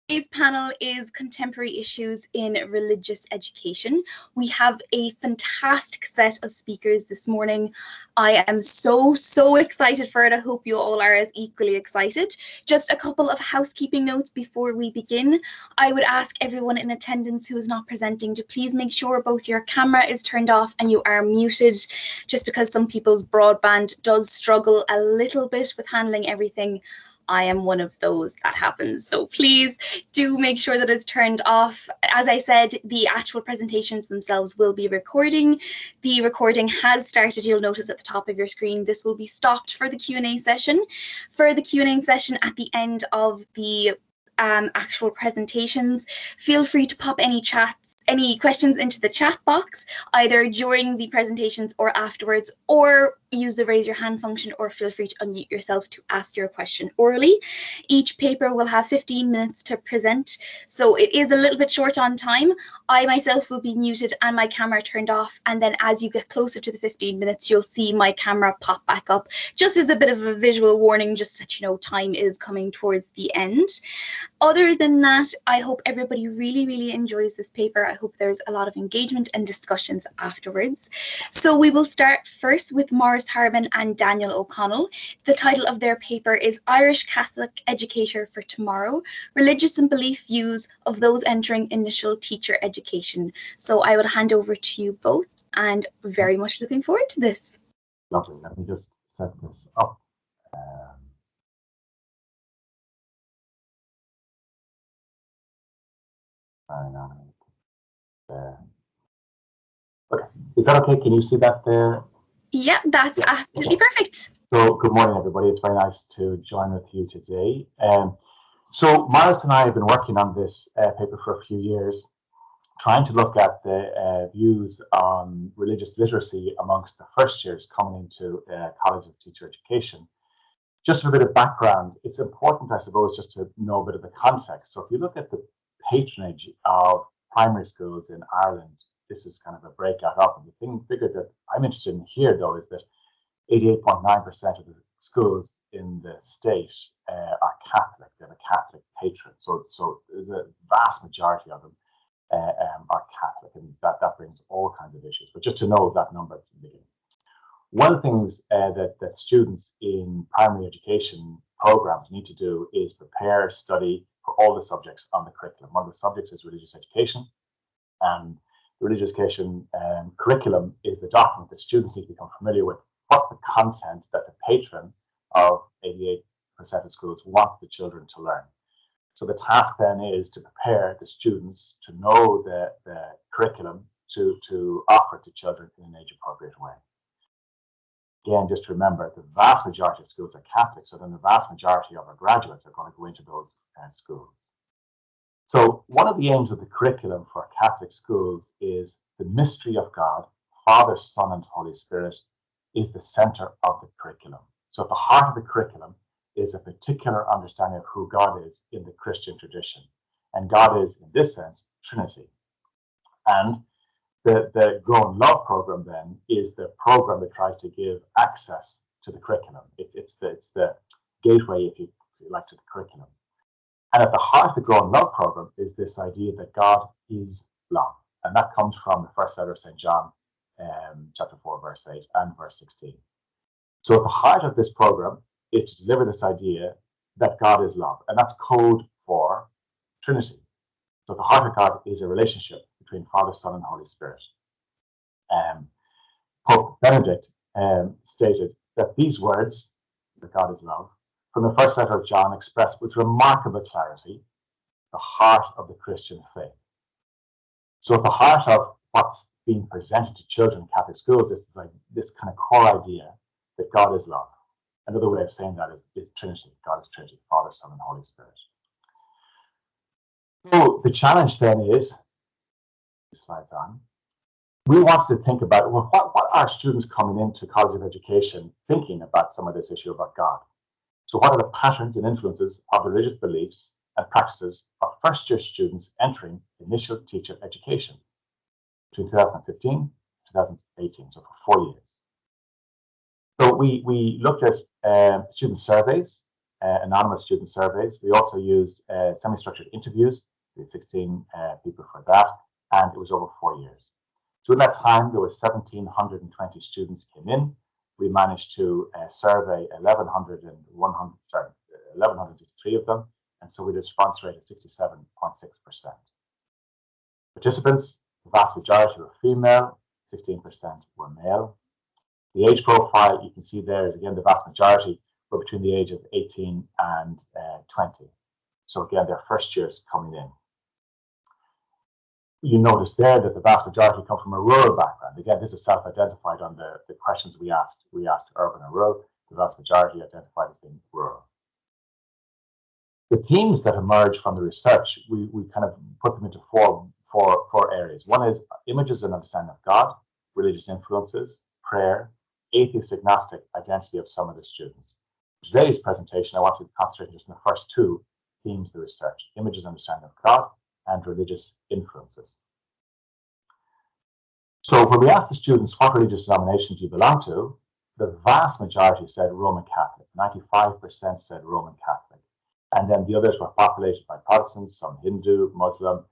Today's panel is Contemporary Issues in Religious Education. We have a fantastic set of speakers this morning. I am so excited for it. I hope you all are as equally excited. Just a couple of housekeeping notes before we begin. I would ask everyone in attendance who is not presenting to please make sure both your camera is turned off and you are muted, just because some people's broadband does struggle a little bit with handling everything. I am one of those that happens. So please do make sure that it's turned off. As I said, the actual presentations themselves will be recording. The recording has started. You'll notice at the top of your screen, this will be stopped for the Q&A session. For the Q&A session at the end of the actual presentations, feel free to pop any questions into the chat box, either during the presentations or afterwards, or use the raise your hand function, or feel free to unmute yourself to ask your question orally. Each paper will have 15 minutes to present, so it is a little bit short on time. I myself will be muted and my camera turned off, and then as you get closer to the 15 minutes, you'll see my camera pop back up, just as a bit of a visual warning, just so that you know time is coming towards the end. Other than that, I hope everybody really enjoys this paper. I hope there's a lot of engagement and discussions afterwards. So we will start first with Maurice Harmon and Daniel O'Connell. The title of their paper is Irish Catholic Educator for Tomorrow, Religious and Belief Views of Those Entering Initial Teacher Education. So I will hand over to you both, and very much looking forward to this. Lovely. Let me just set this up. Okay, is that okay? Can you see that there? Yeah, that's absolutely perfect. So good morning, everybody. It's very nice to join with you today. So Maurice and I have been working on this paper for a few years, trying to look at the views on religious literacy amongst the first years coming into College of Teacher Education. Just for a bit of background, it's important, I suppose, just to know a bit of the context. So if you look at the patronage of primary schools in Ireland, this is kind of a breakout up. And the figure that I'm interested in here, though, is that 88.9% of the schools in the state are Catholic. They have a Catholic patron. So there's a vast majority of them are Catholic, and that brings all kinds of issues. But just to know that number at the beginning. One of the things that students in primary education programs need to do is prepare, study for all the subjects on the curriculum. One of the subjects is religious education, and the religious education curriculum is the document that students need to become familiar with. What's the content that the patron of 88% of schools wants the children to learn? So the task then is to prepare the students to know the curriculum to offer to children in an age-appropriate way. Again, just to remember, the vast majority of schools are Catholic, so then the vast majority of our graduates are going to go into those schools. So one of the aims of the curriculum for Catholic schools is the mystery of God, Father, Son, and Holy Spirit is the center of the curriculum. So at the heart of the curriculum is a particular understanding of who God is in the Christian tradition. And God is, in this sense, Trinity. And the Grow and Love program then is the program that tries to give access to the curriculum. It's the gateway, if you like, to the curriculum. And at the heart of the Grow and Love program is this idea that God is love. And that comes from the first letter of St. John, chapter 4, verse 8 and verse 16. So at the heart of this program is to deliver this idea that God is love. And that's code for Trinity. So at the heart of God is a relationship between Father, Son, and Holy Spirit. Pope Benedict stated that these words, that God is love, from the first letter of John express with remarkable clarity the heart of the Christian faith. So at the heart of what's being presented to children in Catholic schools is like this kind of core idea that God is love. Another way of saying that is Trinity. God is Trinity, Father, Son, and Holy Spirit. So the challenge then is, slides on, we wanted to think about, well, what are students coming into College of Education thinking about some of this issue about God? So what are the patterns and influences of the religious beliefs and practices of first-year students entering initial teacher education between 2015 and 2018, so for 4 years? So we looked at student surveys anonymous student surveys. We also used semi-structured interviews. We had 16 people for that, and it was over 4 years. So in that time, there were 1,720 students came in. We managed to survey 1,153 of them, and so we had a response rate of 67.6%. Participants, the vast majority were female, 16% were male. The age profile you can see there is, again, the vast majority were between the age of 18 and 20. So again, they're first years coming in. You notice there that the vast majority come from a rural background. Again, this is self-identified on the questions we asked. We asked urban and rural. The vast majority identified as being rural. The themes that emerge from the research, we kind of put them into four areas. One is images and understanding of God, religious influences, prayer, atheist agnostic identity of some of the students. Today's presentation, I want to concentrate just on the first two themes of the research: images and understanding of God and religious influences. So when we asked the students, what religious denomination do you belong to, the vast majority said Roman Catholic. 95% said Roman Catholic. And then the others were populated by Protestants, some Hindu, Muslim,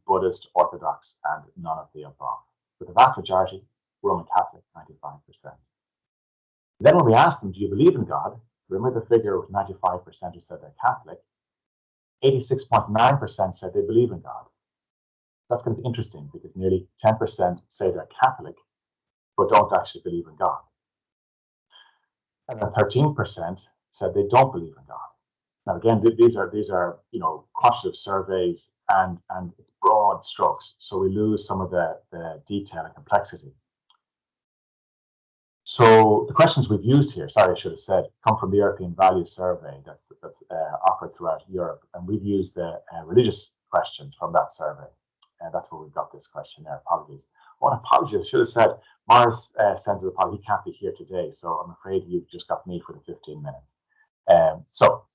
Buddhist, Orthodox, and none of the above. But the vast majority, Roman Catholic, 95%. Then when we asked them, do you believe in God? Remember the figure of 95% who said they're Catholic. 86.9% said they believe in God. That's going to be interesting because nearly 10% say they're Catholic, but don't actually believe in God. And then 13% said they don't believe in God. Now again, these are quantitative surveys and it's broad strokes, so we lose some of the detail and complexity. So the questions we've used here, sorry, I should have said, come from the European Value Survey that's offered throughout Europe, and we've used the religious questions from that survey. That's where we've got this questionnaire. Apologies. Well, apologies. I should have said Maurice sends an apology. He can't be here today, so I'm afraid you've just got me for the 15 minutes. So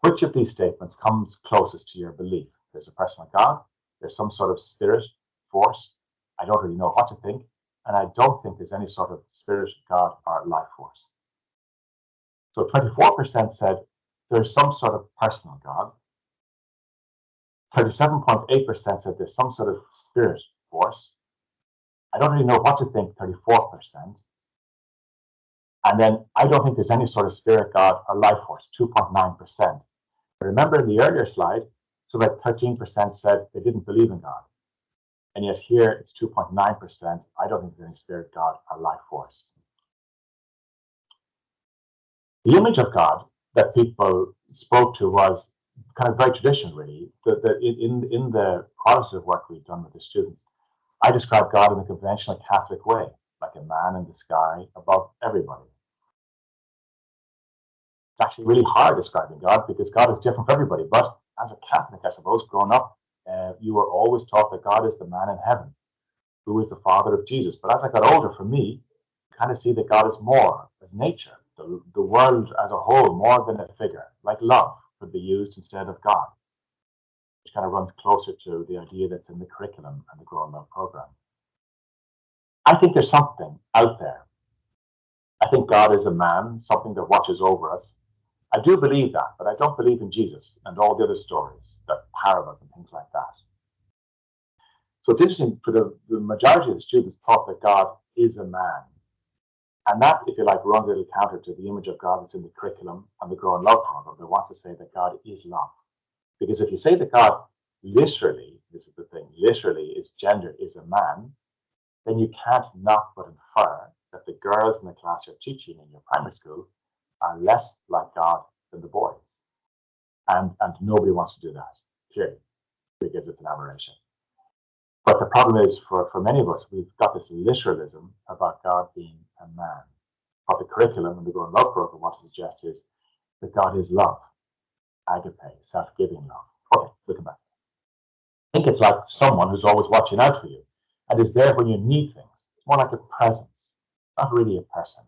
which of these statements comes closest to your belief? There's a personal God. There's some sort of spirit, force. I don't really know what to think. And I don't think there's any sort of spirit, God, or life force. So 24% said there's some sort of personal God. 37.8% said there's some sort of spirit force. I don't really know what to think, 34%. And then I don't think there's any sort of spirit, God, or life force, 2.9%. Remember in the earlier slide, so that 13% said they didn't believe in God. And yet here it's 2.9%. I don't think there's any spirit, God, or life force. The image of God that people spoke to was kind of very traditional, really. In the qualitative work we've done with the students, I describe God in the conventional Catholic way, like a man in the sky above everybody. It's actually really hard describing God because God is different for everybody. But as a Catholic, I suppose, growing up, you were always taught that God is the man in heaven, who is the father of Jesus. But as I got older, for me, I kind of see that God is more as nature, the world as a whole, more than a figure, like love could be used instead of God, which kind of runs closer to the idea that's in the curriculum and the Growing Love program. I think there's something out there. I think God is a man, something that watches over us. I do believe that, but I don't believe in Jesus and all the other stories, the parables and things like that. So it's interesting, for the majority of the students thought that God is a man. And that, if you like, runs a little counter to the image of God that's in the curriculum and the Growing Love program that wants to say that God is love. Because if you say that God literally, this is the thing, literally is gender, is a man, then you can't not but infer that the girls in the class you're teaching in your primary school are less like God than the boys. And nobody wants to do that, clearly, because it's an aberration. But the problem is, for many of us, we've got this literalism about God being a man. What the curriculum and the Growing Love program want to suggest is that God is love, agape, self-giving love. Okay, we'll come back. I think it's like someone who's always watching out for you and is there when you need things. It's more like a presence, not really a person.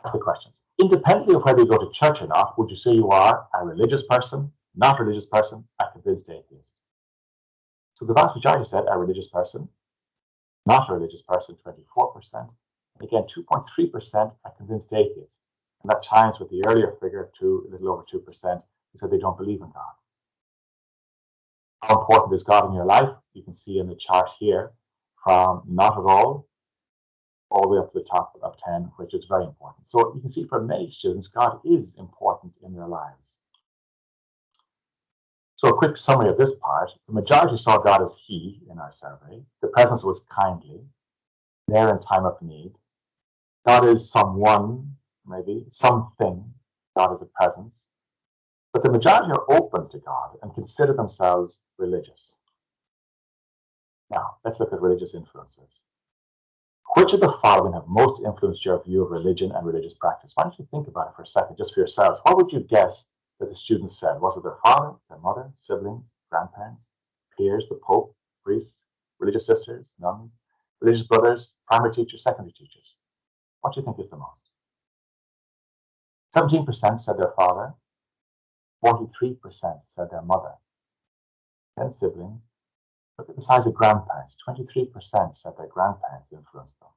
Ask the questions. Independently of whether you go to church or not, would you say you are a religious person, not a religious person, a convinced atheist? So the vast majority said a religious person, not a religious person, 24%. And again, 2.3% a convinced atheist. And that chimes with the earlier figure, a little over 2%, who said they don't believe in God. How important is God in your life? You can see in the chart here from not at all the way up to the top of 10, which is very important. So you can see for many students, God is important in their lives. So a quick summary of this part. The majority saw God as He in our survey. The presence was kindly, there in time of need. God is someone, maybe, something. God is a presence. But the majority are open to God and consider themselves religious. Now, let's look at religious influences. Which of the following have most influenced your view of religion and religious practice? Why don't you think about it for a second, just for yourselves? What would you guess that the students said? Was it their father, their mother, siblings, grandparents, peers, the Pope, priests, religious sisters, nuns, religious brothers, primary teachers, secondary teachers? What do you think is the most? 17% said their father, 43% said their mother, then siblings. Look at the size of grandparents. 23% said their grandparents influenced them.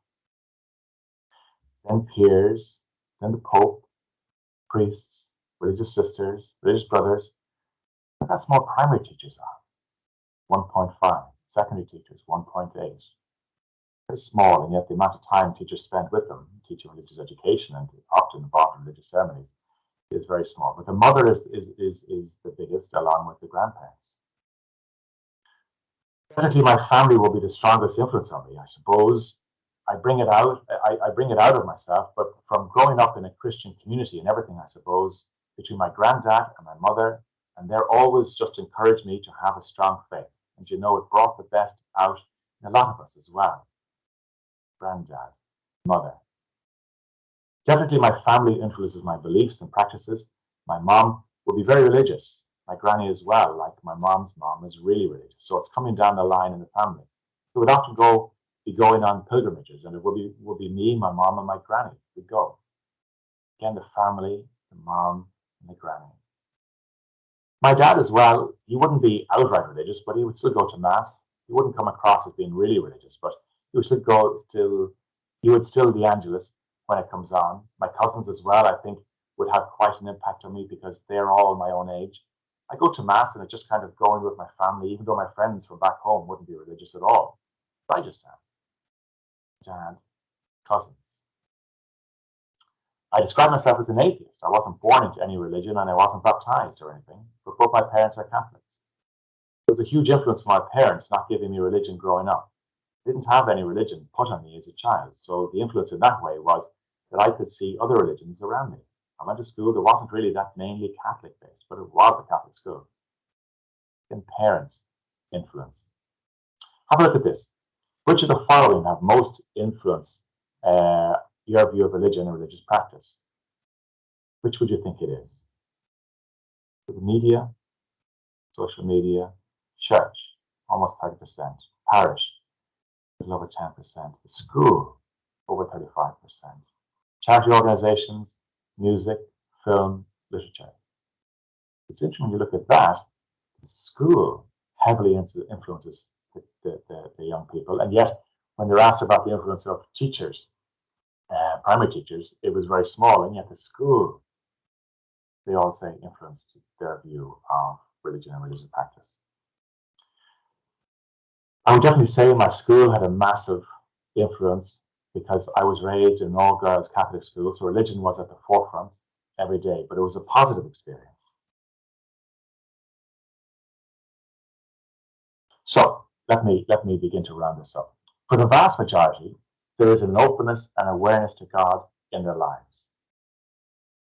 Then peers, then the Pope, priests, religious sisters, religious brothers. But that's more primary teachers are, 1.5. Secondary teachers, 1.8. Very small, and yet the amount of time teachers spend with them, teaching religious education and often involved in religious ceremonies, is very small. But the mother is the biggest, along with the grandparents. Definitely my family will be the strongest influence on me, I suppose. I bring it out of myself, but from growing up in a Christian community and everything, I suppose, between my granddad and my mother, and they're always just encouraged me to have a strong faith. And it brought the best out in a lot of us as well. Granddad, mother. Definitely my family influences my beliefs and practices. My mom will be very religious. My granny as well, like my mom's mom, is really religious. So it's coming down the line in the family. So we'd often be going on pilgrimages, and it would be me, my mom, and my granny. We'd go. Again, the family, the mom, and the granny. My dad as well, he wouldn't be outright religious, but he would still go to mass. He wouldn't come across as being really religious, but he would still the Angelus when it comes on. My cousins as well, I think, would have quite an impact on me because they're all my own age. I go to mass and it's just kind of going with my family, even though my friends from back home wouldn't be religious at all. But I just am. Dad, cousins. I describe myself as an atheist. I wasn't born into any religion and I wasn't baptized or anything, but both my parents are Catholics. There was a huge influence from my parents not giving me religion growing up. I didn't have any religion put on me as a child, so the influence in that way was that I could see other religions around me. I went to school, there wasn't really that mainly Catholic based, but it was a Catholic school. And parents' influence. Have a look at this. Which of the following have most influence your view of religion and religious practice? Which would you think it is? The media, social media, church, almost 30%, parish, a little over 10%, the school, over 35%, charity organizations, music, film, literature. It's interesting when you look at that, the school heavily influences the young people, and yet when they're asked about the influence of teachers, primary teachers, it was very small, and yet the school, they all say, influenced their view of religion and religious practice. I would definitely say my school had a massive influence because I was raised in an all-girls Catholic school, so religion was at the forefront every day, but it was a positive experience. So let me begin to round this up. For the vast majority, there is an openness and awareness to God in their lives.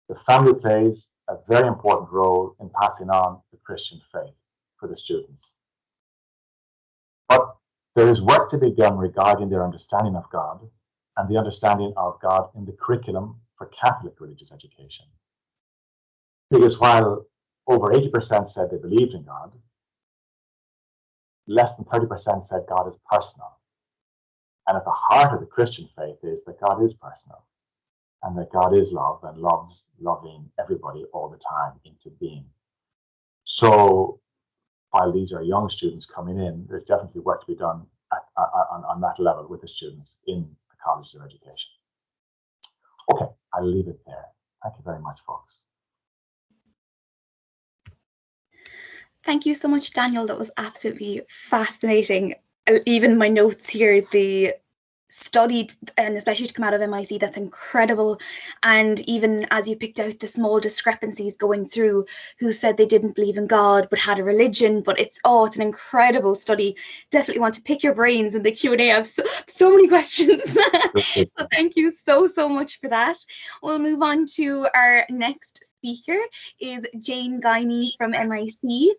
The family plays a very important role in passing on the Christian faith for the students. But there is work to be done regarding their understanding of God and the understanding of God in the curriculum for Catholic religious education. Because while over 80% said they believed in God, less than 30% said God is personal. And at the heart of the Christian faith is that God is personal and that God is love and loves loving everybody all the time into being. So while these are young students coming in, there's definitely work to be done on that level with the students in the colleges of education. Okay, I'll leave it there. Thank you very much, folks. Thank you so much, Daniel. That was absolutely fascinating. Even my notes here, the studied, and especially to come out of MIC, that's incredible. And even as you picked out the small discrepancies going through, who said they didn't believe in God but had a religion, but it's an incredible study. Definitely want to pick your brains in the Q&A. I have so many questions. So thank you so much for that. We'll move on to our next speaker, is Jayne Guiney from MIC.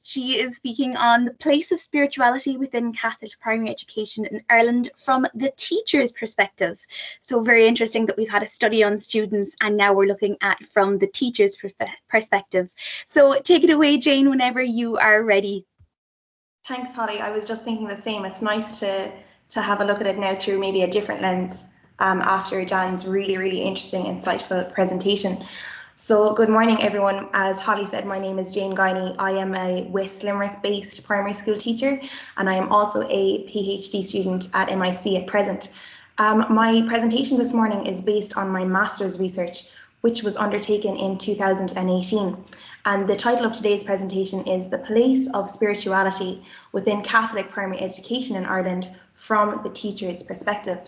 She is speaking on the place of spirituality within Catholic primary education in Ireland from the teacher's perspective. So very interesting that we've had a study on students and now we're looking at from the teacher's perspective. So take it away, Jayne, whenever you are ready. Thanks, Hollie. I was just thinking the same. It's nice to have a look at it now through maybe a different lens after Jan's really interesting, insightful presentation. So good morning, everyone. As Hollie said, my name is Jayne Guiney. I am a West Limerick-based primary school teacher, and I am also a PhD student at MIC at present. My presentation this morning is based on my master's research, which was undertaken in 2018. And the title of today's presentation is The Place of Spirituality Within Catholic Primary Education in Ireland from the Teacher's Perspective.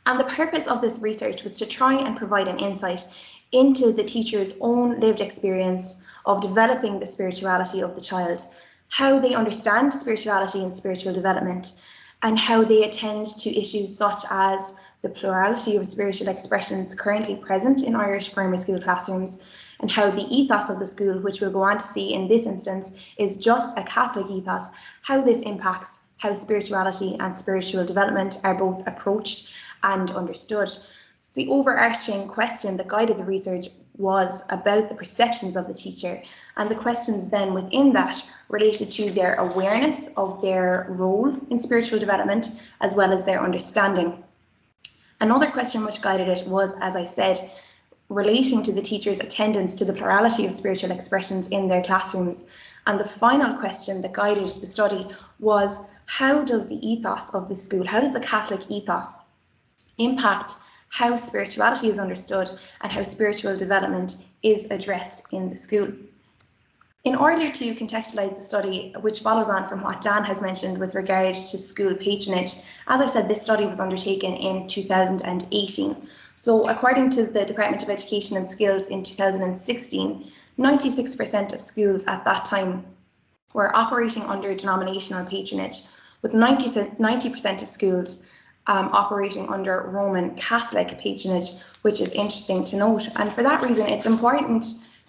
And the purpose of this research was to try and provide an insight into the teacher's own lived experience of developing the spirituality of the child, how they understand spirituality and spiritual development, and how they attend to issues such as the plurality of spiritual expressions currently present in Irish primary school classrooms, and how the ethos of the school, which we'll go on to see in this instance, is just a Catholic ethos, how this impacts how spirituality and spiritual development are both approached and understood. So the overarching question that guided the research was about the perceptions of the teacher, and the questions then within that related to their awareness of their role in spiritual development, as well as their understanding. Another question which guided it was, as I said, relating to the teacher's attendance to the plurality of spiritual expressions in their classrooms. And the final question that guided the study was, how does the ethos of the school, how does the Catholic ethos impact how spirituality is understood and how spiritual development is addressed in the school? In order to contextualise the study, which follows on from what Dan has mentioned with regard to school patronage, as I said, this study was undertaken in 2018. So according to the Department of Education and Skills in 2016, 96% of schools at that time were operating under denominational patronage, with 90% of schools operating under Roman Catholic patronage, which is interesting to note. And for that reason, it's important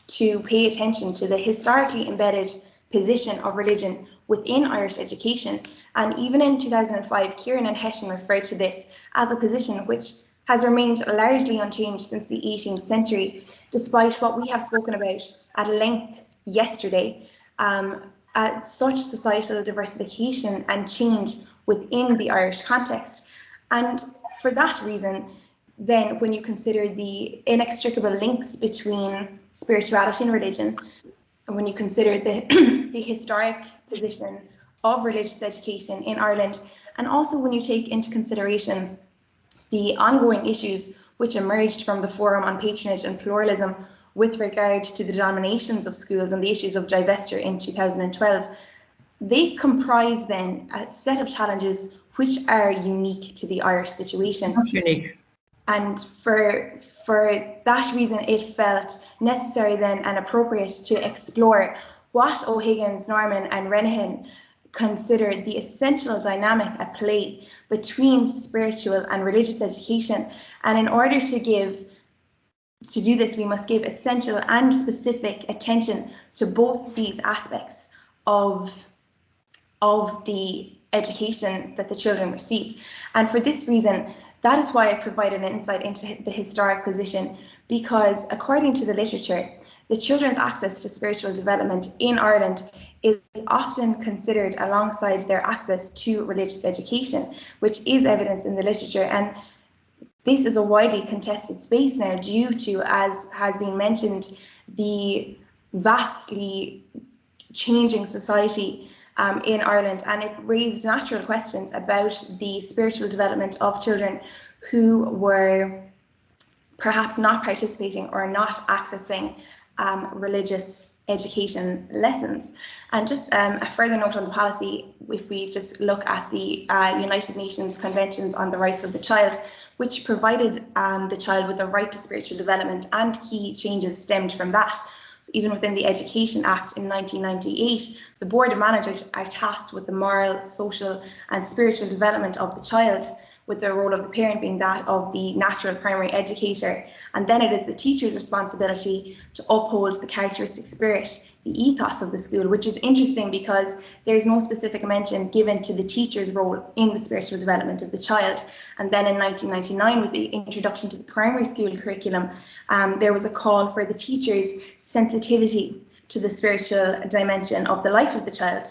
to pay attention to the historically embedded position of religion within Irish education. And even in 2005, Kieran and Hession referred to this as a position which has remained largely unchanged since the 18th century, despite what we have spoken about at length yesterday, such societal diversification and change within the Irish context. And for that reason, then when you consider the inextricable links between spirituality and religion, and when you consider the historic position of religious education in Ireland, and also when you take into consideration the ongoing issues which emerged from the Forum on Patronage and Pluralism with regard to the denominations of schools and the issues of divestiture in 2012, they comprise then a set of challenges which are unique to the Irish situation. Not unique. And for that reason, it felt necessary then and appropriate to explore what O'Higgins, Norman and Renahan considered the essential dynamic at play between spiritual and religious education. And in order to do this, we must give essential and specific attention to both these aspects of the education that the children receive. And for this reason, that is why I provided an insight into the historic position, because according to the literature, the children's access to spiritual development in Ireland is often considered alongside their access to religious education, which is evidenced in the literature. And this is a widely contested space now due to, as has been mentioned, the vastly changing society in Ireland, and it raised natural questions about the spiritual development of children who were perhaps not participating or not accessing religious education lessons. And just a further note on the policy, if we just look at the United Nations Conventions on the Rights of the Child, which provided the child with a right to spiritual development, and key changes stemmed from that. So even within the Education Act in 1998, the board of managers are tasked with the moral, social and spiritual development of the child, with the role of the parent being that of the natural primary educator. And then it is the teacher's responsibility to uphold the characteristic spirit, the ethos of the school, which is interesting because there's no specific mention given to the teacher's role in the spiritual development of the child. And then in 1999, with the introduction to the primary school curriculum, there was a call for the teacher's sensitivity to the spiritual dimension of the life of the child.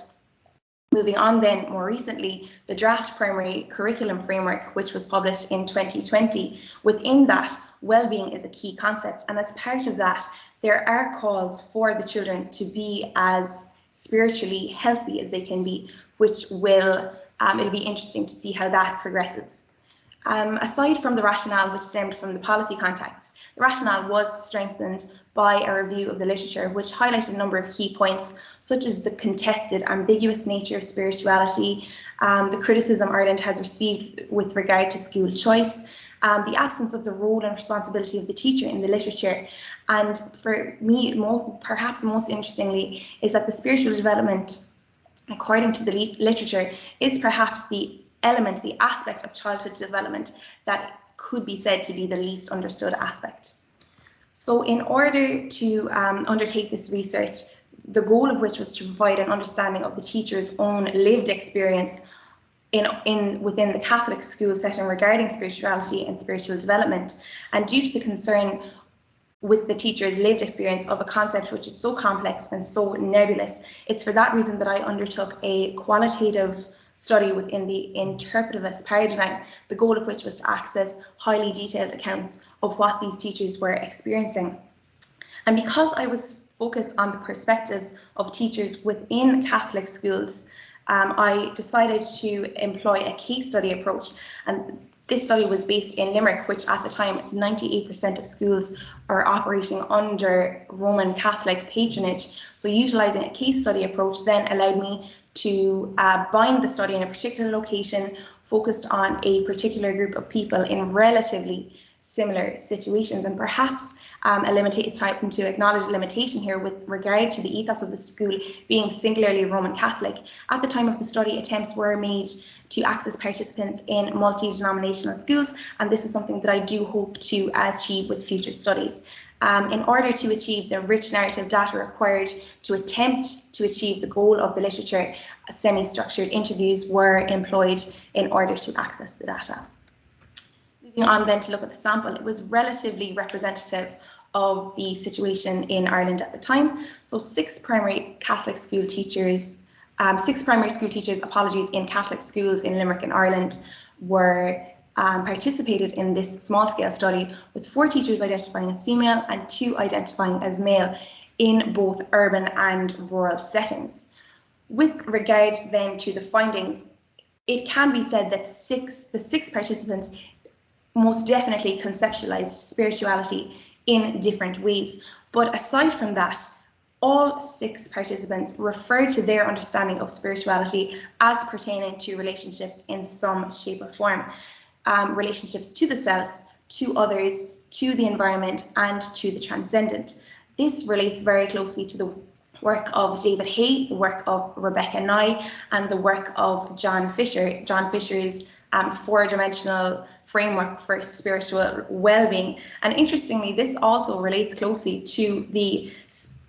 Moving on then, more recently, the draft primary curriculum framework, which was published in 2020, within that, well-being is a key concept. And as part of that, there are calls for the children to be as spiritually healthy as they can be, which will, it'll be interesting to see how that progresses. Aside from the rationale which stemmed from the policy context, the rationale was strengthened by a review of the literature, which highlighted a number of key points, such as the contested, ambiguous nature of spirituality, the criticism Ireland has received with regard to school choice, the absence of the role and responsibility of the teacher in the literature. And for me, perhaps most interestingly, is that the spiritual development, according to the literature, is perhaps the element, the aspect of childhood development that could be said to be the least understood aspect. So in order to undertake this research, the goal of which was to provide an understanding of the teacher's own lived experience within the Catholic school setting regarding spirituality and spiritual development, and due to the concern with the teacher's lived experience of a concept which is so complex and so nebulous, it's for that reason that I undertook a qualitative study within the interpretivist paradigm, the goal of which was to access highly detailed accounts of what these teachers were experiencing. And because I was focused on the perspectives of teachers within Catholic schools, I decided to employ a case study approach. And this study was based in Limerick, which at the time 98% of schools are operating under Roman Catholic patronage. So utilising a case study approach then allowed me to bind the study in a particular location, focused on a particular group of people in relatively similar situations. And perhaps it's time to acknowledge a limitation here with regard to the ethos of the school being singularly Roman Catholic. At the time of the study, attempts were made to access participants in multi-denominational schools, and this is something that I do hope to achieve with future studies. In order to achieve the rich narrative data required to attempt to achieve the goal of the literature, semi-structured interviews were employed in order to access the data. Moving on then to look at the sample, it was relatively representative of the situation in Ireland at the time. So six primary school teachers in Catholic schools in Limerick and Ireland were participated in this small-scale study, with 4 teachers identifying as female and 2 identifying as male in both urban and rural settings. With regard then to the findings, it can be said that the six participants most definitely conceptualized spirituality in different ways. But aside from that, all 6 participants referred to their understanding of spirituality as pertaining to relationships in some shape or form. Relationships to the self, to others, to the environment, and to the transcendent. This relates very closely to the work of David Hay, the work of Rebecca Nye, and the work of John Fisher. John Fisher's 4-dimensional framework for spiritual well-being. And interestingly, this also relates closely to the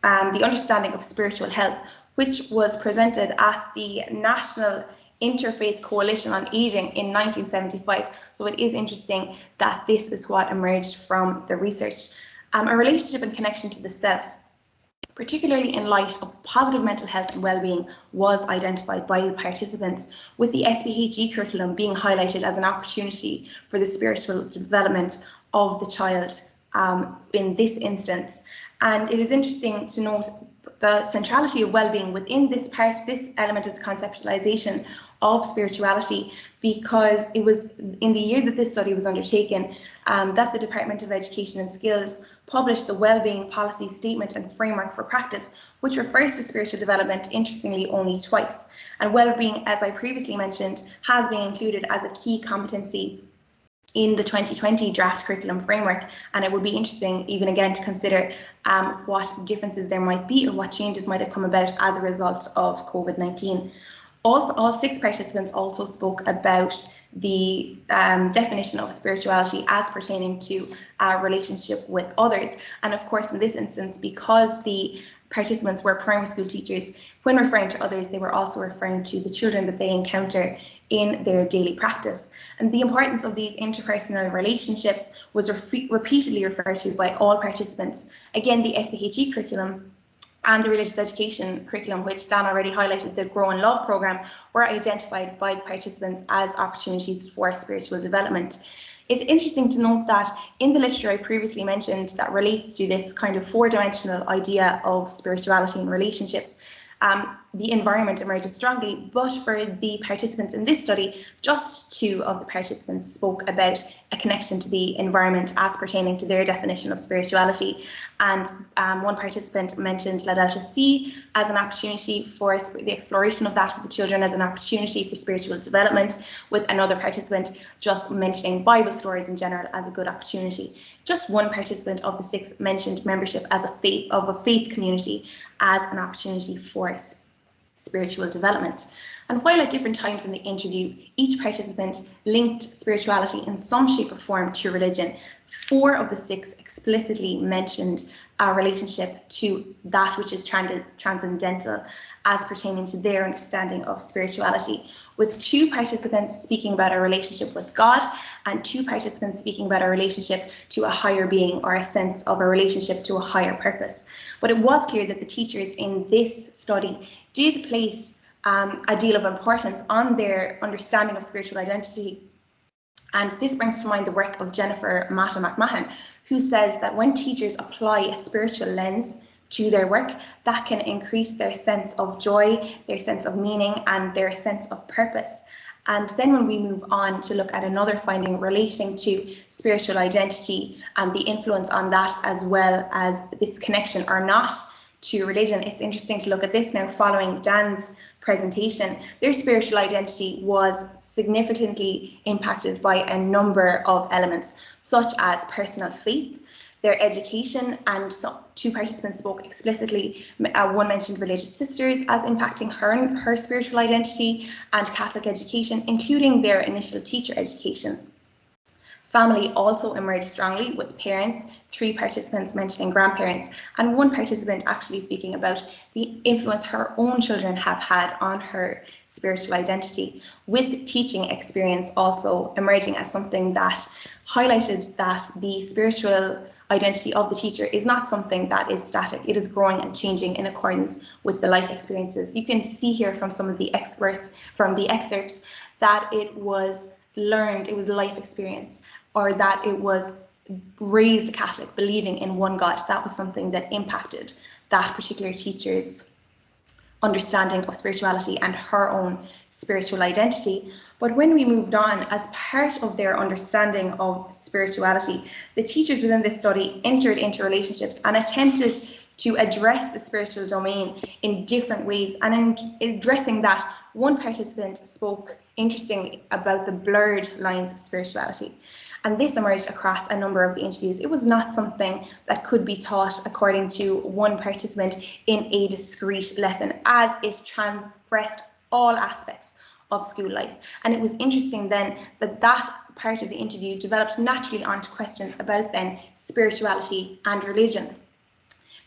understanding of spiritual health, which was presented at the National Interfaith Coalition on Aging in 1975. So it is interesting that this is what emerged from the research. A relationship and connection to the self, particularly in light of positive mental health and well-being, was identified by the participants, with the SPHE curriculum being highlighted as an opportunity for the spiritual development of the child in this instance. And it is interesting to note the centrality of well-being within this element of the conceptualization of spirituality, because it was in the year that this study was undertaken that the Department of Education and Skills published the Wellbeing Policy Statement and Framework for Practice, which refers to spiritual development, interestingly, only twice. And wellbeing, as I previously mentioned, has been included as a key competency in the 2020 draft curriculum framework, and it would be interesting even again to consider what differences there might be or what changes might have come about as a result of COVID-19. All 6 participants also spoke about the definition of spirituality as pertaining to our relationship with others. And of course, in this instance, because the participants were primary school teachers, when referring to others, they were also referring to the children that they encounter in their daily practice. And the importance of these interpersonal relationships was repeatedly referred to by all participants. Again, the SPHE curriculum and the religious education curriculum, which Dan already highlighted, the Grow and Love programme, were identified by the participants as opportunities for spiritual development. It's interesting to note that in the literature I previously mentioned that relates to this kind of 4-dimensional idea of spirituality and relationships, the environment emerges strongly, but for the participants in this study, just 2 of the participants spoke about a connection to the environment as pertaining to their definition of spirituality. And one participant mentioned La Delta Sea as an opportunity for the exploration of that with the children as an opportunity for spiritual development, with another participant just mentioning Bible stories in general as a good opportunity. Just one participant of the 6 mentioned membership as a faith community as an opportunity for spiritual development. And while at different times in the interview, each participant linked spirituality in some shape or form to religion, 4 of the 6 explicitly mentioned a relationship to that which is transcendental as pertaining to their understanding of spirituality, with 2 participants speaking about a relationship with God and 2 participants speaking about a relationship to a higher being or a sense of a relationship to a higher purpose. But it was clear that the teachers in this study did place a deal of importance on their understanding of spiritual identity. And this brings to mind the work of Jennifer Mata McMahon, who says that when teachers apply a spiritual lens to their work, that can increase their sense of joy, their sense of meaning, and their sense of purpose. And then when we move on to look at another finding relating to spiritual identity and the influence on that, as well as its connection or not to religion, it's interesting to look at this now following Dan's presentation. Their spiritual identity was significantly impacted by a number of elements, such as personal faith, their education, and 2 participants spoke explicitly. One mentioned religious sisters as impacting her spiritual identity, and Catholic education, including their initial teacher education. Family also emerged strongly, with parents, 3 participants mentioning grandparents, and 1 participant actually speaking about the influence her own children have had on her spiritual identity, with teaching experience also emerging as something that highlighted that the spiritual identity of the teacher is not something that is static. It is growing and changing in accordance with the life experiences. You can see here from some of the excerpts that it was learned, it was life experience, or that it was raised Catholic, believing in one God. That was something that impacted that particular teacher's understanding of spirituality and her own spiritual identity. But when we moved on, as part of their understanding of spirituality, the teachers within this study entered into relationships and attempted to address the spiritual domain in different ways. And in addressing that, one participant spoke, interestingly, about the blurred lines of spirituality. And this emerged across a number of the interviews. It was not something that could be taught, according to one participant, in a discrete lesson, as it transgressed all aspects of school life. And it was interesting then that part of the interview developed naturally onto questions about then spirituality and religion,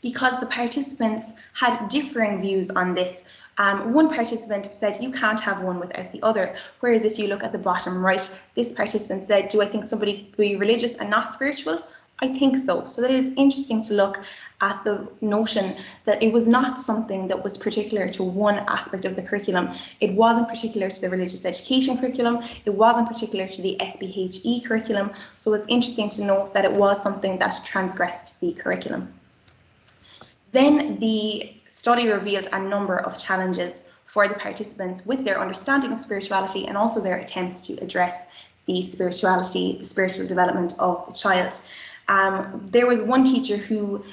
because the participants had differing views on this. One participant said you can't have one without the other, whereas if you look at the bottom right, this participant said, do I think somebody could be religious and not spiritual? I think so. So that it is interesting to look at the notion that it was not something that was particular to one aspect of the curriculum. It wasn't particular to the religious education curriculum. It wasn't particular to the SPHE curriculum. So it's interesting to note that it was something that transgressed the curriculum. Then the study revealed a number of challenges for the participants with their understanding of spirituality and also their attempts to address the spiritual development of the child. There was one teacher who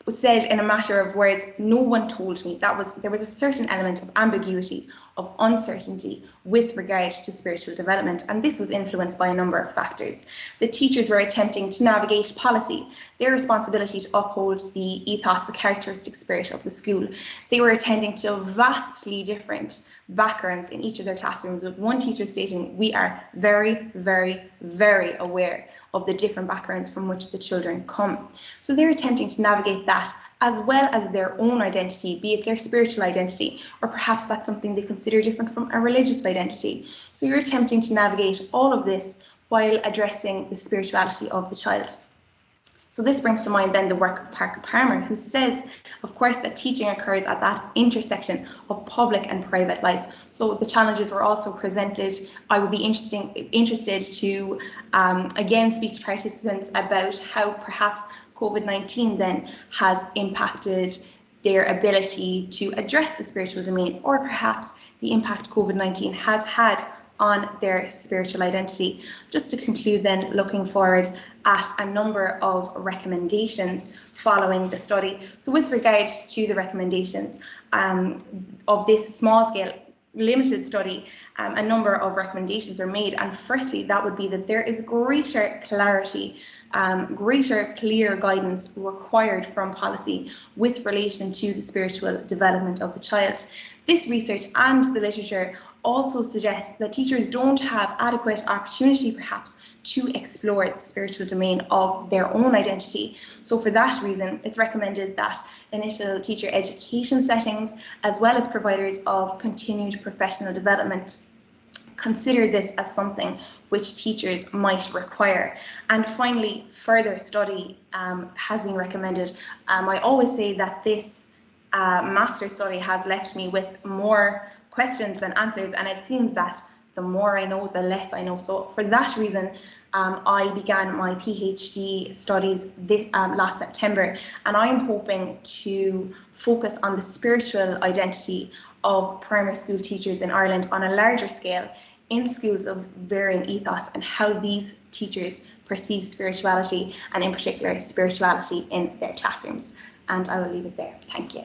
said in a matter of words, "No one told me." There was a certain element of ambiguity, of uncertainty with regard to spiritual development, and this was influenced by a number of factors. The teachers were attempting to navigate policy, their responsibility to uphold the ethos, the characteristic spirit of the school. They were attending to vastly different backgrounds in each of their classrooms, with one teacher stating, "We are very, very, very aware of the different backgrounds from which the children come." So they're attempting to navigate that, as well as their own identity, be it their spiritual identity, or perhaps that's something they consider different from a religious identity. So you're attempting to navigate all of this while addressing the spirituality of the child. So this brings to mind then the work of Parker Palmer, who says, of course, that teaching occurs at that intersection of public and private life. So the challenges were also presented. I would be interested to again speak to participants about how perhaps COVID-19 then has impacted their ability to address the spiritual domain, or perhaps the impact COVID-19 has had on their spiritual identity. Just to conclude then, looking forward at a number of recommendations following the study. So with regard to the recommendations of this small scale limited study, a number of recommendations are made, and firstly that would be that there is greater clarity, greater clear guidance required from policy with relation to the spiritual development of the child. This research and the literature also suggests that teachers don't have adequate opportunity perhaps to explore the spiritual domain of their own identity. So for that reason, it's recommended that initial teacher education settings, as well as providers of continued professional development, consider this as something which teachers might require. And finally, further study has been recommended. I always say that this master study has left me with more questions than answers, and it seems that the more I know, the less I know. So for that reason, I began my PhD studies last September, and I'm hoping to focus on the spiritual identity of primary school teachers in Ireland on a larger scale in schools of varying ethos, and how these teachers perceive spirituality, and in particular spirituality in their classrooms. And I will leave it there. Thank you.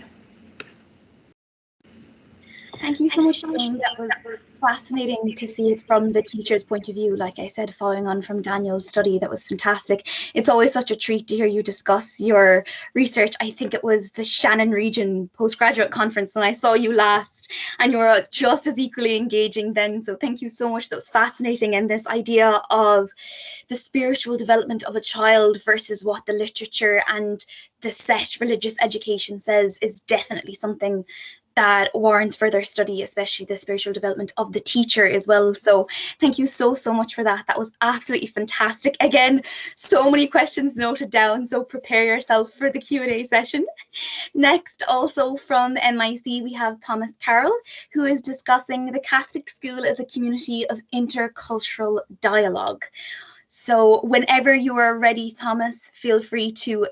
Thank you so much, Jayne. That was fascinating to see it from the teacher's point of view. Like I said, following on from Daniel's study, that was fantastic. It's always such a treat to hear you discuss your research. I think it was the Shannon Region Postgraduate Conference when I saw you last, and you were just as equally engaging then. So thank you so much. That was fascinating. And this idea of the spiritual development of a child versus what the literature and the set religious education says is definitely something that warrants further study, especially the spiritual development of the teacher as well. So thank you so much for that. That was absolutely fantastic. Again, so many questions noted down, so prepare yourself for the Q&A session. Next, also from MIC, we have Thomas Carroll, who is discussing the Catholic school as a community of intercultural dialogue. So whenever you are ready, Thomas, feel free to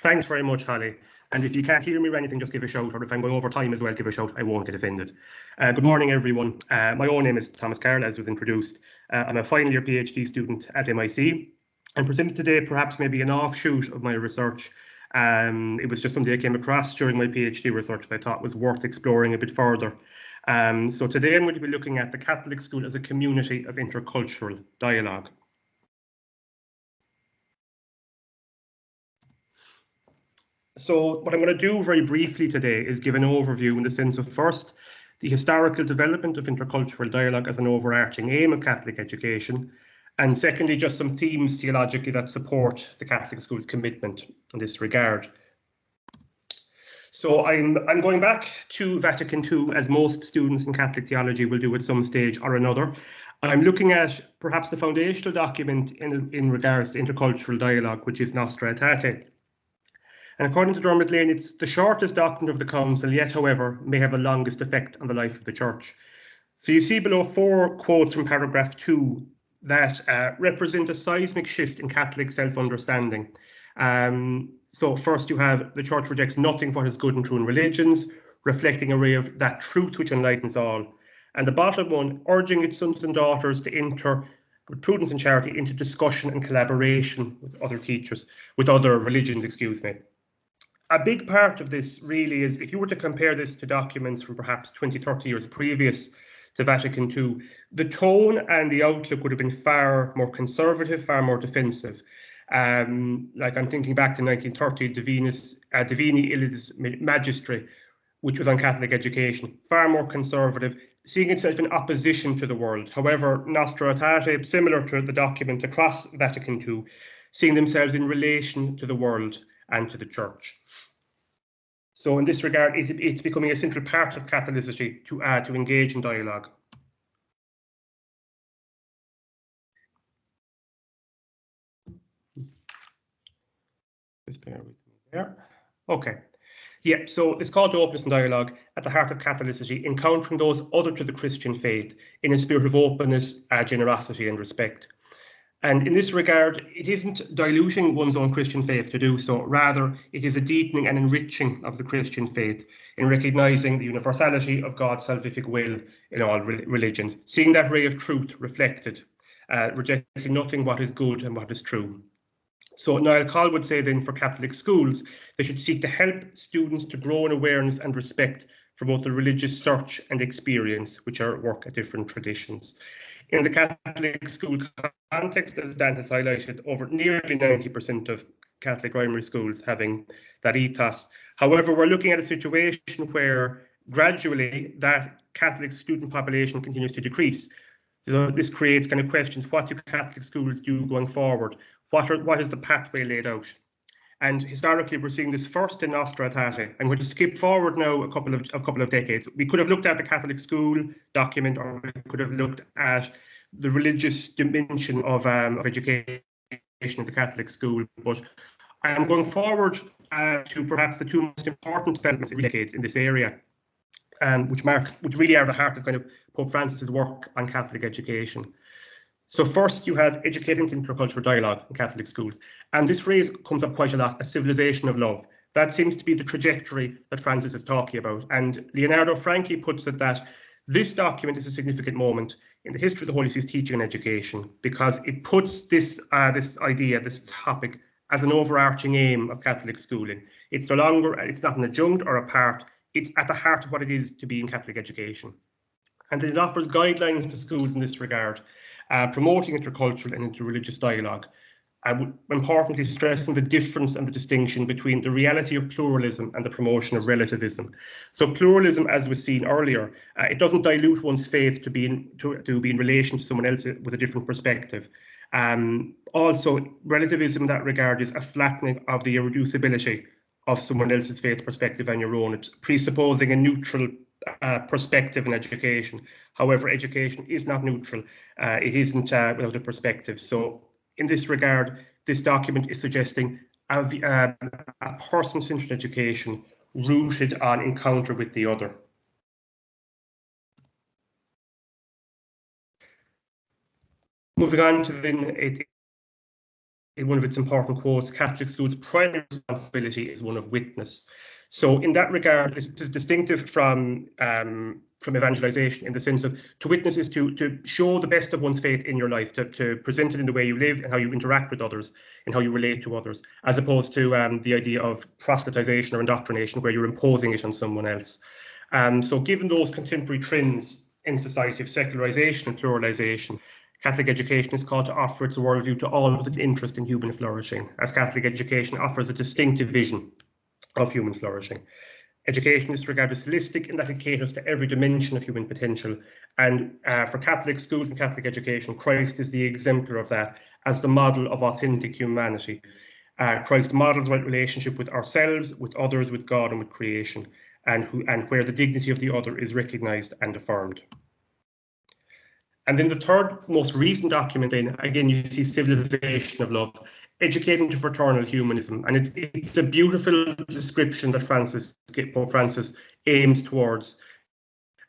Thanks very much, Hollie. And if you can't hear me or anything, just give a shout, or if I'm going over time as well, give a shout. I won't get offended. Good morning, everyone. My own name is Thomas Carroll, as was introduced. I'm a final year PhD student at MIC. I'm presenting today perhaps maybe an offshoot of my research. It was just something I came across during my PhD research that I thought was worth exploring a bit further. So today I'm going to be looking at the Catholic school as a community of intercultural dialogue. So what I'm going to do very briefly today is give an overview in the sense of, first, the historical development of intercultural dialogue as an overarching aim of Catholic education, and secondly, just some themes theologically that support the Catholic school's commitment in this regard. So I'm going back to Vatican II, as most students in Catholic theology will do at some stage or another. I'm looking at perhaps the foundational document in regards to intercultural dialogue, which is Nostra Aetate. And according to Dermot Lane, it's the shortest document of the Council, yet, however, may have the longest effect on the life of the Church. So you see below 4 quotes from paragraph 2 that represent a seismic shift in Catholic self-understanding. So first you have the church rejects nothing what is good and true in religions, reflecting a ray of that truth which enlightens all. And the bottom one, urging its sons and daughters to enter with prudence and charity into discussion and collaboration with other teachers, with other religions, excuse me. A big part of this really is, if you were to compare this to documents from perhaps 20, 30 years previous to Vatican II, the tone and the outlook would have been far more conservative, far more defensive. Like I'm thinking back to 1930, Divini Illis Magistri, which was on Catholic education, far more conservative, seeing itself in opposition to the world. However, Nostra Aetate, similar to the document across Vatican II, seeing themselves in relation to the world and to the church. So in this regard, it's becoming a central part of Catholicity to engage in dialogue. Just bear with me there. Okay. Yeah, so it's called to openness and dialogue at the heart of Catholicity, encountering those other to the Christian faith in a spirit of openness, generosity and respect. And in this regard, it isn't diluting one's own Christian faith to do so. Rather, it is a deepening and enriching of the Christian faith in recognising the universality of God's salvific will in all religions, seeing that ray of truth reflected, rejecting nothing what is good and what is true. So Niall Call would say then for Catholic schools, they should seek to help students to grow in awareness and respect for both the religious search and experience, which are work at different traditions. In the Catholic school context, as Dan has highlighted, over nearly 90% of Catholic primary schools having that ethos. However, we're looking at a situation where gradually that Catholic student population continues to decrease. So this creates kind of questions: what do Catholic schools do going forward? What is the pathway laid out? And historically, we're seeing this first in Nostra Aetate. I'm going to skip forward now a couple of decades. We could have looked at the Catholic school document, or we could have looked at the religious dimension of education at the Catholic school. But I'm going forward to perhaps the two most important developments in decades in this area, which really are the heart of kind of Pope Francis's work on Catholic education. So first you have educating intercultural dialogue in Catholic schools. And this phrase comes up quite a lot, a civilization of love. That seems to be the trajectory that Francis is talking about. And Leonardo Franchi puts it that this document is a significant moment in the history of the Holy See's teaching and education, because it puts this idea, this topic, as an overarching aim of Catholic schooling. It's no longer, it's not an adjunct or a part, it's at the heart of what it is to be in Catholic education. And it offers guidelines to schools in this regard, promoting intercultural and interreligious dialogue. Importantly, stressing the difference and the distinction between the reality of pluralism and the promotion of relativism. So pluralism, as was seen earlier, it doesn't dilute one's faith to be in relation to someone else with a different perspective. Also, relativism in that regard is a flattening of the irreducibility of someone else's faith perspective and your own. It's presupposing a neutral perspective in education. However, education is not neutral. It isn't without a perspective. So in this regard, this document is suggesting a person-centered education rooted on encounter with the other. Moving on to then, in one of its important quotes, Catholic schools' primary responsibility is one of witness. So in that regard, this is distinctive from evangelization, in the sense of to witness is to show the best of one's faith in your life, to present it in the way you live and how you interact with others and how you relate to others, as opposed to the idea of proselytization or indoctrination where you're imposing it on someone else. So given those contemporary trends in society of secularization and pluralization, Catholic education is called to offer its worldview to all with an interest in human flourishing, as Catholic education offers a distinctive vision of human flourishing. Education is regarded as holistic in that it caters to every dimension of human potential. And for Catholic schools and Catholic education, Christ is the exemplar of that as the model of authentic humanity. Christ models our relationship with ourselves, with others, with God and with creation, and where the dignity of the other is recognised and affirmed. And then the third most recent document, then again, you see civilization of love, educating to fraternal humanism. And it's a beautiful description that Pope Francis aims towards,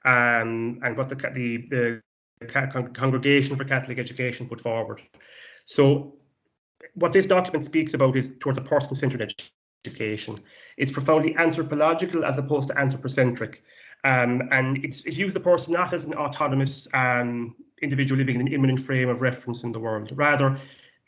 and what the Congregation for Catholic Education put forward. So what this document speaks about is towards a person-centered education. It's profoundly anthropological as opposed to anthropocentric. And it views the person not as an autonomous individual living in an immanent frame of reference in the world. Rather,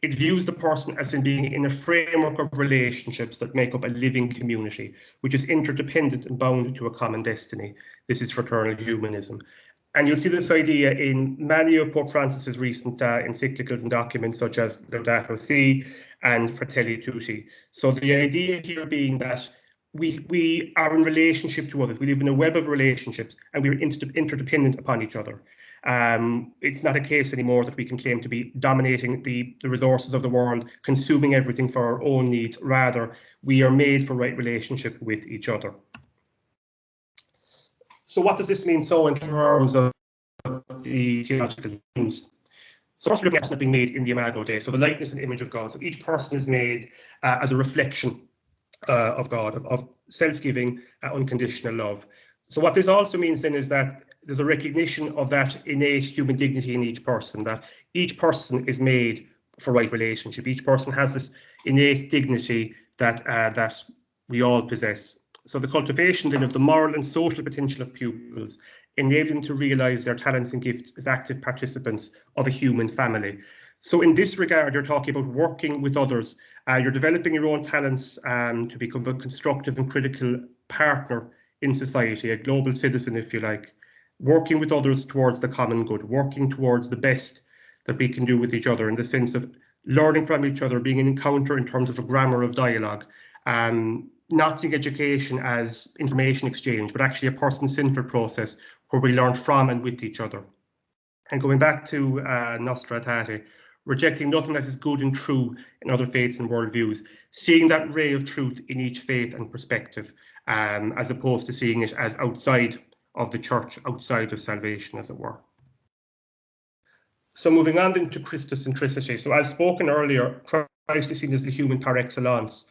it views the person as in being in a framework of relationships that make up a living community, which is interdependent and bound to a common destiny. This is fraternal humanism. And you'll see this idea in many of Pope Francis's recent encyclicals and documents, such as Laudato Si and Fratelli Tutti. So the idea here being that we are in relationship to others. We live in a web of relationships, and we're interdependent upon each other. It's not a case anymore that we can claim to be dominating the resources of the world, consuming everything for our own needs. Rather, we are made for right relationship with each other. So what does this mean so in terms of the theological themes? So first we're looking at person being made in the imago Dei, so the likeness and image of God. So each person is made as a reflection of God, of self-giving, unconditional love. So what this also means then is that there's a recognition of that innate human dignity in each person, that each person is made for right relationship. Each person has this innate dignity that we all possess. So the cultivation then of the moral and social potential of pupils, enabling them to realise their talents and gifts as active participants of a human family. So in this regard, you're talking about working with others. You're developing your own talents to become a constructive and critical partner in society, a global citizen, if you like. Working with others towards the common good, working towards the best that we can do with each other in the sense of learning from each other, being an encounter in terms of a grammar of dialogue. Not seeing education as information exchange, but actually a person-centered process where we learn from and with each other. And going back to Nostra Aetate, rejecting nothing that is good and true in other faiths and worldviews, seeing that ray of truth in each faith and perspective, as opposed to seeing it as outside of the church, outside of salvation, as it were. So moving on then to Christocentricity. So as spoken earlier, Christ is seen as the human par excellence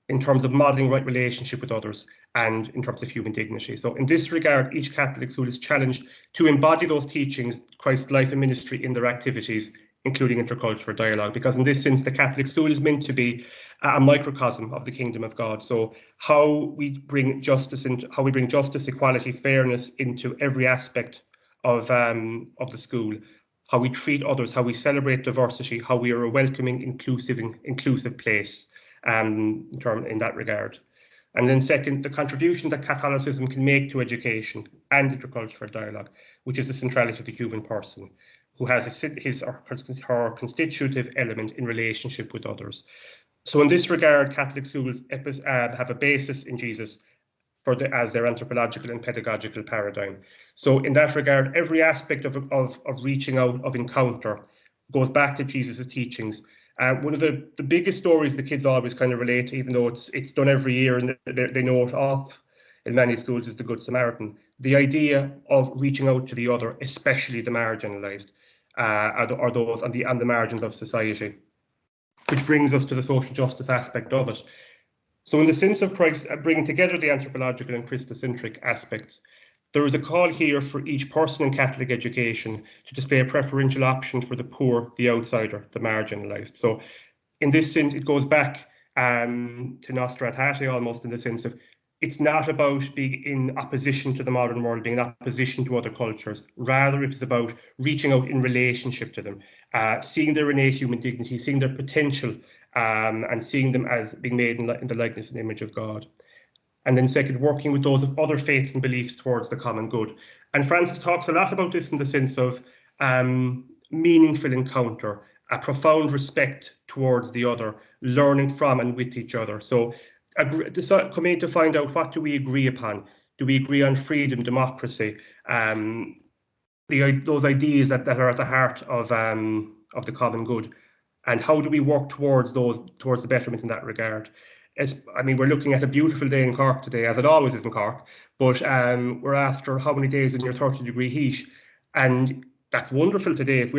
in terms of modelling right relationship with others and in terms of human dignity. So in this regard, each Catholic school is challenged to embody those teachings, Christ's life and ministry in their activities, including intercultural dialogue, because in this sense, the Catholic school is meant to be a microcosm of the kingdom of God. So how we bring justice, equality, fairness into every aspect of the school, how we treat others, how we celebrate diversity, how we are a welcoming, inclusive place in that regard. And then second, the contribution that Catholicism can make to education and intercultural dialogue, which is the centrality of the human person, who has his or her constitutive element in relationship with others. So in this regard, Catholic schools have a basis in Jesus as their anthropological and pedagogical paradigm. So in that regard, every aspect of reaching out, of encounter, goes back to Jesus' teachings. One of the biggest stories the kids always kind of relate to, even though it's done every year and they know it off in many schools, is the Good Samaritan. The idea of reaching out to the other, especially the marginalised, are those on the margins of society, which brings us to the social justice aspect of it. So in the sense of Christ bringing together the anthropological and Christocentric aspects, there is a call here for each person in Catholic education to display a preferential option for the poor, the outsider, the marginalised. So in this sense, it goes back to Nostra Aetate almost, in the sense of it's not about being in opposition to the modern world, being in opposition to other cultures. Rather, it is about reaching out in relationship to them, seeing their innate human dignity, seeing their potential, and seeing them as being made in the likeness and image of God. And then second, working with those of other faiths and beliefs towards the common good. And Francis talks a lot about this in the sense of meaningful encounter, a profound respect towards the other, learning from and with each other. So coming to find out, what do we agree upon? Do we agree on freedom, democracy, those ideas that are at the heart of the common good? And how do we work towards the betterment in that regard? We're looking at a beautiful day in Cork today, as it always is in Cork, but we're after how many days in your 30-degree heat, and that's wonderful today. If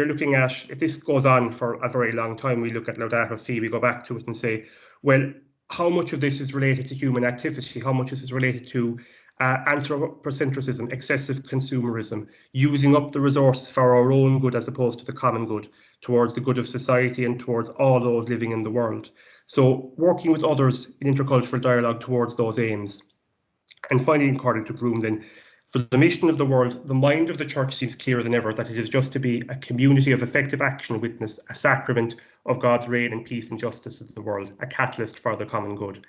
this goes on for a very long time, we look at Laudato Si, we go back to it and say, well, how much of this is related to human activity? How much is related to anthropocentrism, excessive consumerism, using up the resources for our own good as opposed to the common good, towards the good of society and towards all those living in the world. So working with others in intercultural dialogue towards those aims. And finally, according to Broom, then, for the mission of the world, the mind of the church seems clearer than ever, that it is just to be a community of effective action and witness, a sacrament of God's reign and peace and justice of the world, a catalyst for the common good.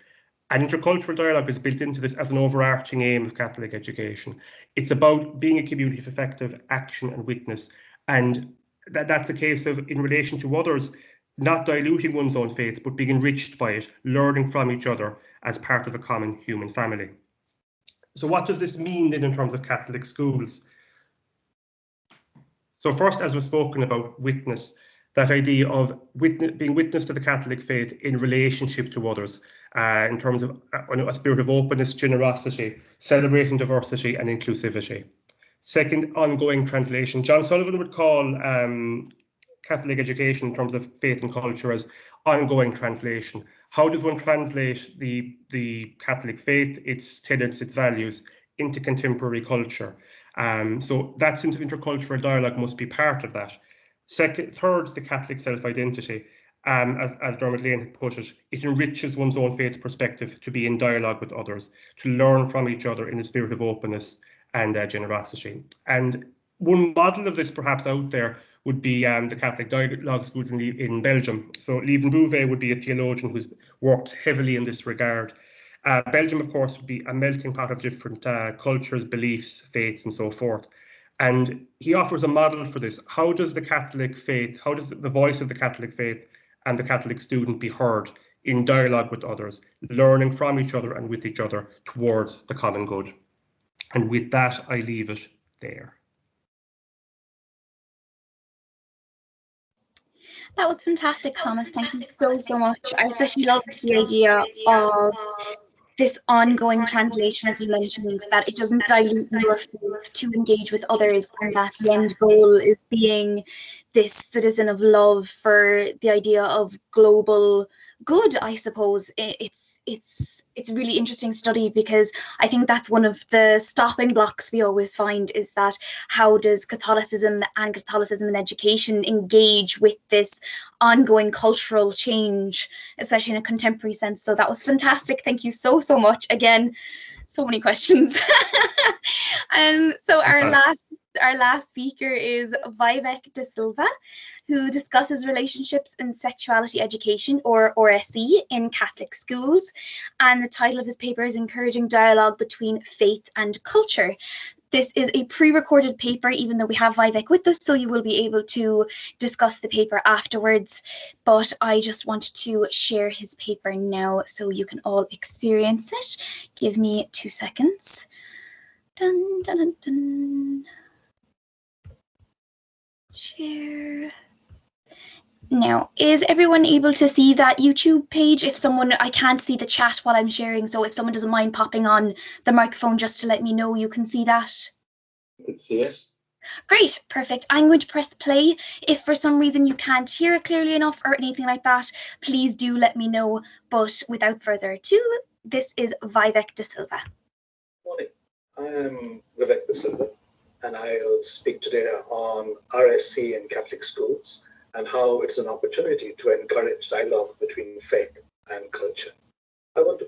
And intercultural dialogue is built into this as an overarching aim of Catholic education. It's about being a community of effective action and witness. And that's a case of, in relation to others, not diluting one's own faith, but being enriched by it, learning from each other as part of a common human family. So what does this mean then in terms of Catholic schools? So first, as was spoken about, witness, that idea of being witness to the Catholic faith in relationship to others, in terms of a spirit of openness, generosity, celebrating diversity and inclusivity. Second, ongoing translation. John Sullivan would call Catholic education in terms of faith and culture as ongoing translation. How does one translate the Catholic faith, its tenets, its values, into contemporary culture? So that sense of intercultural dialogue must be part of that. Third, the Catholic self-identity. As Dermot Lane had put it, it enriches one's own faith perspective to be in dialogue with others, to learn from each other in a spirit of openness and generosity. And one model of this perhaps out there would be the Catholic dialogue schools in Belgium. So Lieven Bouvet would be a theologian who's worked heavily in this regard. Belgium, of course, would be a melting pot of different cultures, beliefs, faiths, and so forth. And he offers a model for this. How does the Catholic faith, how does the voice of the Catholic faith and the Catholic student be heard in dialogue with others, learning from each other and with each other towards the common good? And with that, I leave it there. That was fantastic, Thomas. Thank you so much. I especially loved the idea of this ongoing translation, as you mentioned, that it doesn't dilute your faith to engage with others, and that the end goal is being this citizen of love for the idea of global good, I suppose. It's a really interesting study, because I think that's one of the stopping blocks we always find, is that how does Catholicism and Catholicism in education engage with this ongoing cultural change, especially in a contemporary sense. So that was fantastic. Thank you so much. Again, so many questions. So our last speaker is Vivek De Silva, who discusses relationships in sexuality education, or RSE, in Catholic schools. And the title of his paper is Encouraging Dialogue Between Faith and Culture. This is a pre-recorded paper, even though we have Vivek with us, so you will be able to discuss the paper afterwards. But I just want to share his paper now so you can all experience it. Give me 2 seconds. Dun, dun, dun, dun. Share. Now, is everyone able to see that YouTube page? I can't see the chat while I'm sharing, so if someone doesn't mind popping on the microphone just to let me know you can see that. You can see it. Great, perfect. I'm going to press play. If for some reason you can't hear it clearly enough or anything like that, please do let me know. But without further ado, this is Vivek De Silva. Morning, I am Vivek De Silva, and I'll speak today on RSC in Catholic schools and how it's an opportunity to encourage dialogue between faith and culture. I want to